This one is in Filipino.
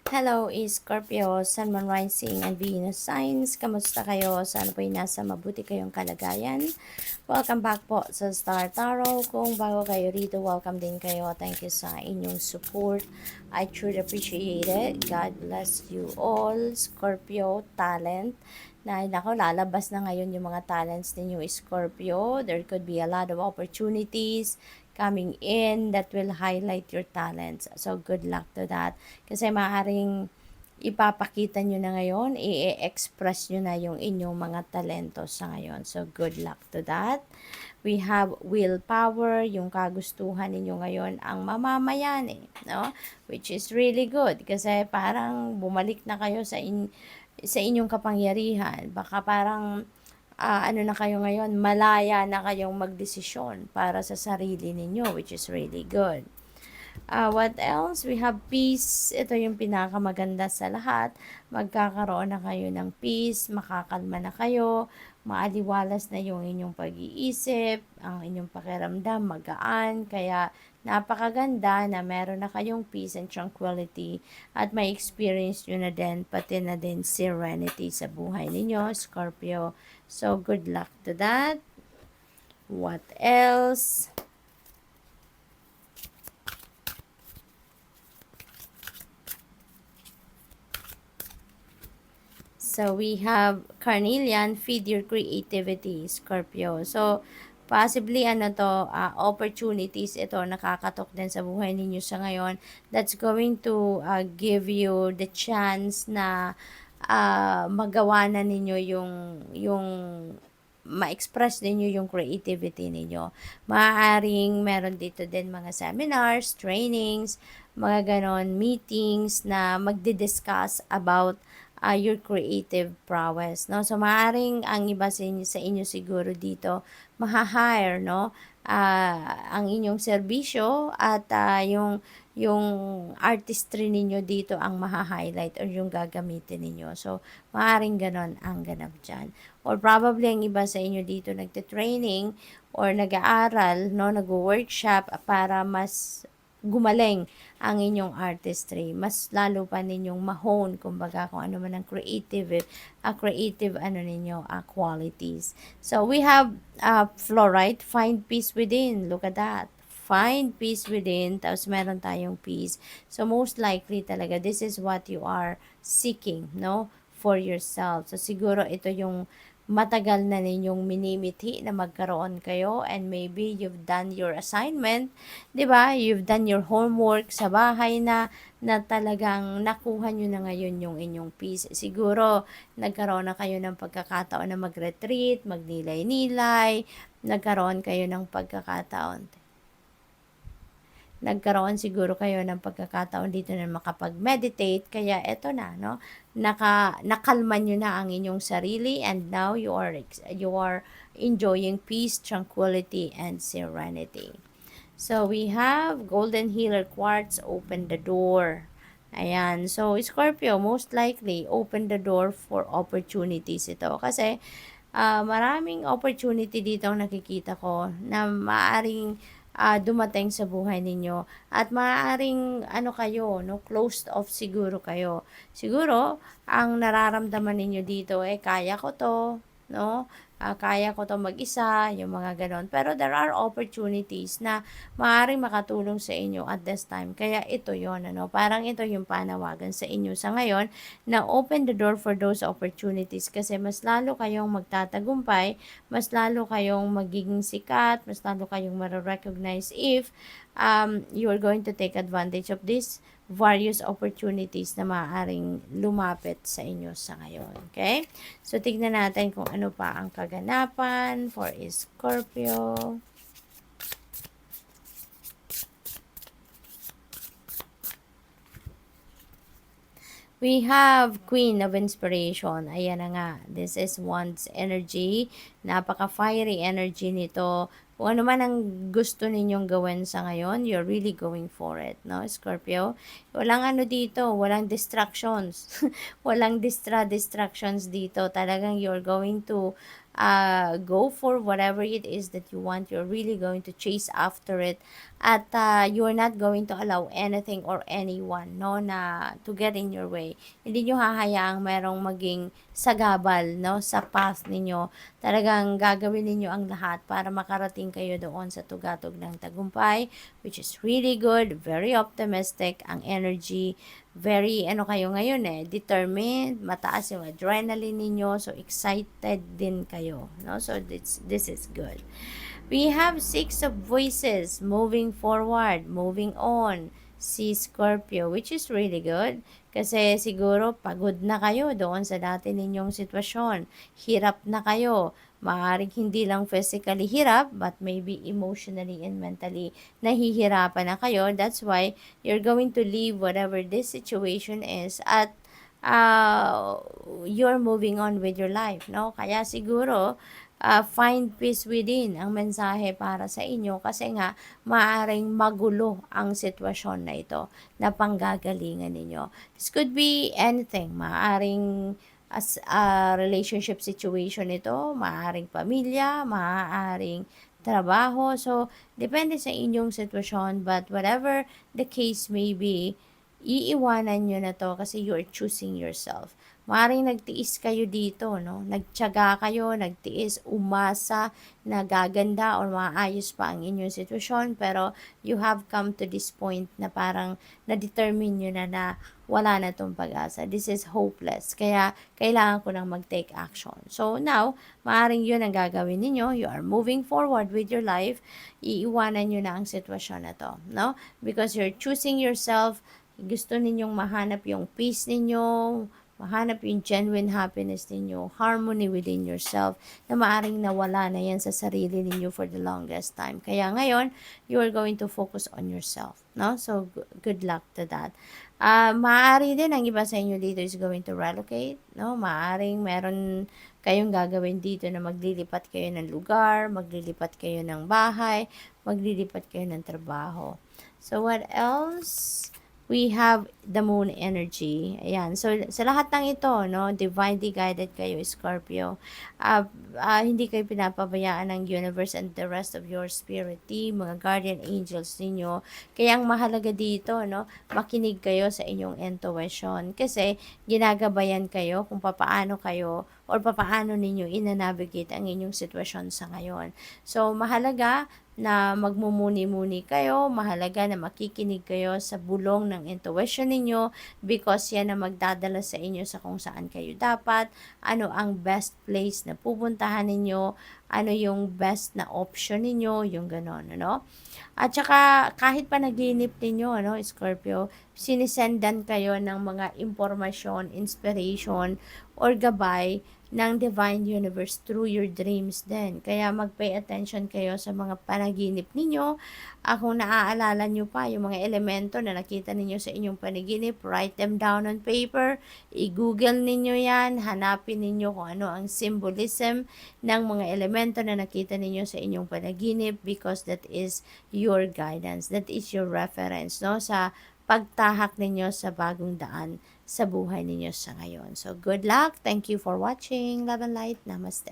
Hello, Scorpio, Sun, Moon, Rising, and Venus signs. Kamusta kayo? Sana po'y nasa mabuti kayong kalagayan. Welcome back po sa Star Tarot. Kung bago kayo rito, welcome din kayo. Thank you sa inyong support. I truly appreciate it. God bless you all. Scorpio, talent. Nako, lalabas na ngayon yung mga talents ninyo, Scorpio. There could be a lot of opportunities coming in that will highlight your talents. So, good luck to that. Kasi maaaring ipapakita nyo na ngayon, i-express nyo na yung inyong mga talento sa ngayon. So, good luck to that. We have willpower, yung kagustuhan ninyo ngayon ang mamamayani, no? Which is really good kasi parang bumalik na kayo sa inyong kapangyarihan. Baka parang ano na kayo ngayon, malaya na kayong magdesisyon para sa sarili ninyo, which is really good. What else? We have peace. Ito yung pinakamaganda sa lahat. Magkakaroon na kayo ng peace, makakalma na kayo, maaliwalas na yung inyong pag-iisip, ang inyong pakiramdam, magaan. Kaya napakaganda na meron na kayong peace and tranquility at may experience nyo na din, pati na din serenity sa buhay ninyo, Scorpio. So, good luck to that. What else? So, we have Carnelian, feed your creativity, Scorpio. So, possibly, opportunities ito, nakakatok din sa buhay ninyo sa ngayon. That's going to give you the chance na magawa na ninyo yung ma-express ninyo yung creativity ninyo. Maaaring meron dito din mga seminars, trainings, mga ganon, meetings na magdi-discuss about your creative prowess, no? So, maaaring ang iba sa inyo siguro dito, maha-hire, no? Ang inyong serbisyo at yung artistry ninyo dito ang maha-highlight or yung gagamitin ninyo. So, maaaring ganon ang ganap dyan. Or probably ang iba sa inyo dito nagte-training or nag-aaral, no? Nag-workshop para mas gumaling ang inyong artistry. Mas lalo pa ninyong mahone, kumbaga, kung ano man ang creative ano ninyo, qualities. So, we have fluorite, find peace within. Look at that. Find peace within, tapos meron tayong peace. So, most likely talaga, this is what you are seeking, no? For yourself. So, siguro ito yung matagal na ninyong minimithi na magkaroon kayo, and maybe you've done your assignment, 'di ba? You've done your homework sa bahay na talagang nakuha nyo na ngayon yung inyong peace. Siguro nagkaroon na kayo ng pagkakataon na mag-retreat, magnilay-nilay, nagkaroon kayo ng pagkakataon, nagkaroon siguro kayo ng pagkakataon dito na makapag-meditate, kaya eto na, no? Nakalma nyo na ang inyong sarili, and now you are enjoying peace, tranquility, and serenity. So, we have Golden Healer Quartz, open the door. Ayan. So, Scorpio, most likely, open the door for opportunities ito. Kasi, maraming opportunity dito ang nakikita ko na maaring dumating sa buhay ninyo. At maaaring kayo, no, closed off siguro kayo. Siguro, ang nararamdaman ninyo dito, kaya ko to, no? Kaya ko to mag-isa, yung mga ganon. Pero there are opportunities na maaaring makatulong sa inyo at this time. Kaya ito yon, ano? Parang ito yung panawagan sa inyo sa ngayon na open the door for those opportunities, kasi mas lalo kayong magtatagumpay, mas lalo kayong magiging sikat, mas lalo kayong ma-recognize if you are going to take advantage of this various opportunities na maaaring lumapit sa inyo sa ngayon. Okay? So, tignan natin kung ano pa ang kaganapan for Scorpio. We have Queen of Inspiration. Ayan na nga. This is one's energy. Napaka-fiery energy nito. Kung ano man ang gusto ninyong gawin sa ngayon, you're really going for it, no, Scorpio? Walang dito, walang distractions. Walang distractions dito. Talagang you're going to go for whatever it is that you want. You're really going to chase after it at you're not going to allow anything or anyone, no, na to get in your way. Hindi nyo hahayaang merong maging sagabal, no, sa path ninyo. Talagang gagawin ninyo ang lahat para makarating kayo doon sa tugatog ng tagumpay, which is really good, very optimistic, ang energy, very, ano kayo ngayon determined, mataas yung adrenaline ninyo, so excited din kayo, no, so this is good. We have Six of Voices, moving forward, moving on, si Scorpio, which is really good. Kasi siguro pagod na kayo doon sa dati ninyong sitwasyon. Hirap na kayo. Maaaring hindi lang physically hirap, but maybe emotionally and mentally nahihirapan na kayo. That's why you're going to leave whatever this situation is at you're moving on with your life, no? Kaya siguro, find peace within ang mensahe para sa inyo kasi nga maaring magulo ang sitwasyon na ito na panggagalingan ninyo. This could be anything. Maaring as a relationship situation ito, maaring pamilya, maaring trabaho. So, depende sa inyong sitwasyon, but whatever the case may be, iiwanan nyo na to kasi you are choosing yourself. Maaaring nagtiis kayo dito, no? Nagtiyaga kayo, nagtiis, umasa na gaganda or maayos pa ang inyong sitwasyon, pero you have come to this point na parang na-determine nyo na wala na tong pag-asa. This is hopeless. Kaya, kailangan ko nang mag-take action. So, now, maaaring yun ang gagawin ninyo. You are moving forward with your life. Iiwanan nyo na ang sitwasyon na to, no? Because you're choosing yourself. Gusto ninyong mahanap yung peace ninyo, mahanap yung genuine happiness ninyo, harmony within yourself, na maaring nawala na yan sa sarili ninyo for the longest time. Kaya ngayon, you are going to focus on yourself, no? So, good luck to that. Maaari din, ang iba sa inyo dito is going to relocate, no? Maaring meron kayong gagawin dito na maglilipat kayo ng lugar, maglilipat kayo ng bahay, maglilipat kayo ng trabaho. So, what else? We have the moon energy. Ayan. So, sa lahat ng ito, no, divinely guided kayo, Scorpio. Hindi kayo pinapabayaan ng universe and the rest of your spirit team, mga guardian angels ninyo. Kaya ang mahalaga dito, no, makinig kayo sa inyong intuition. Kasi, ginagabayan kayo kung papaano kayo or papaano ninyo ina-navigate ang inyong sitwasyon sa ngayon. So, mahalaga na magmumuni-muni kayo, mahalaga na makikinig kayo sa bulong ng intuition ninyo because yan ang magdadala sa inyo sa kung saan kayo dapat, ano ang best place na pupuntahan ninyo, ano yung best na option ninyo, yung ganon, ano? At saka, kahit pa naginip ninyo, ano, Scorpio, sinisendan kayo ng mga impormasyon, inspiration, or gabay ng divine universe through your dreams din. Kaya mag-pay attention kayo sa mga panaginip ninyo. Kung naaalala nyo pa yung mga elemento na nakita ninyo sa inyong panaginip, write them down on paper, i-google ninyo yan, hanapin ninyo kung ano ang symbolism ng mga elemento na nakita ninyo sa inyong panaginip because that is your guidance, that is your reference, no, sa pagtahak ninyo sa bagong daan sa buhay ninyo sa ngayon. So, good luck. Thank you for watching. Love and light. Namaste.